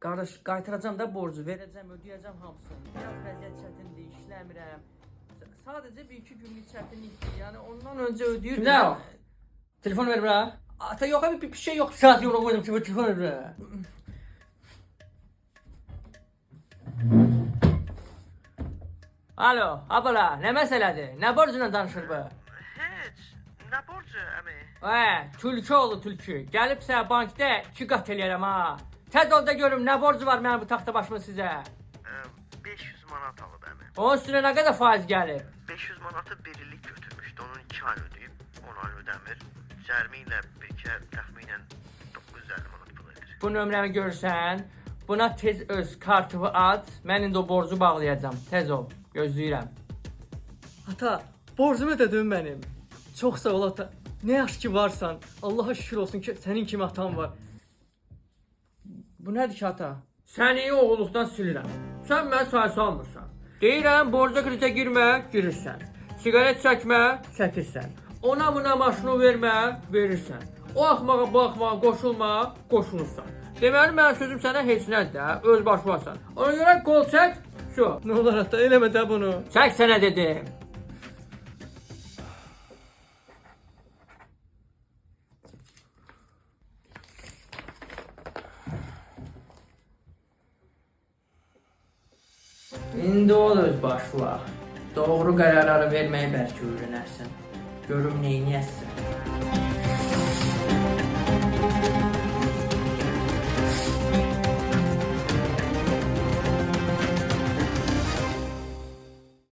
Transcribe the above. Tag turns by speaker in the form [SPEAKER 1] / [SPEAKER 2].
[SPEAKER 1] Qardaş, qaytaracam da borcu, verəcəm, ödəyəcəm hamısını. Biraz vəziyyət çətindir, işləmirəm. Sadəcə 1-2 günlük çətinlikdir. Yəni ondan öncə ödəyirdim.
[SPEAKER 2] Kimdə o? Telefon ver bura.
[SPEAKER 1] Ata yox abi, bir şey yox.
[SPEAKER 2] Saat yoluna koydum. Telefon ver bura. Alo, abala, nə məsələdir? Nə borcuna danışır bu?
[SPEAKER 3] Heç, nə borcu əmi?
[SPEAKER 2] Tülkü oğlu tülkü. Gəlibsə bankda 2 qat eləyərəm ha. Tez ol da görüm nə borcu var mənim bu taxta başıma sizə.
[SPEAKER 3] 500 manat alıb əmi.
[SPEAKER 2] Onun üstünə nə qədər faiz gəlib?
[SPEAKER 3] 500 manatı bir illik götürmüşdü, onun 2 ay ödəyib, 10 ay ödəmir. Cərmi ilə birkə təxminən 950 manat pul edir.
[SPEAKER 2] Bu nömrəmi görürsən, buna tez öz kartımı at, mən indi o borcu bağlayacağam. Tez ol, gözləyirəm.
[SPEAKER 1] Ata, borcumu ödədin mənim. Çox sağ ol ata. Nə yaxşı ki varsan. Allaha şükür olsun ki sənin kimi atan var. Bu nədir ki ata?
[SPEAKER 2] Səni oğulluqdan silirəm. Sən mən say salmırsan. Deyirəm, borca krizə girmə, girirsən. Sigaret çəkmə, çəkirsən. Ona buna maşını vermə, verirsən. O axmağa bu axmağa qoşulma, qoşulursan. Deməli, mənim sözüm sənə heç nədir də, öz başvasan. Ona görə qol çək, şu.
[SPEAKER 1] Nə olar ata, eləmə də bunu.
[SPEAKER 2] Çək sənə dedim. İndi ol öz başla. Doğru qərarları verməyi bəlkə öyrənərsən. Görüm neyniyəsən.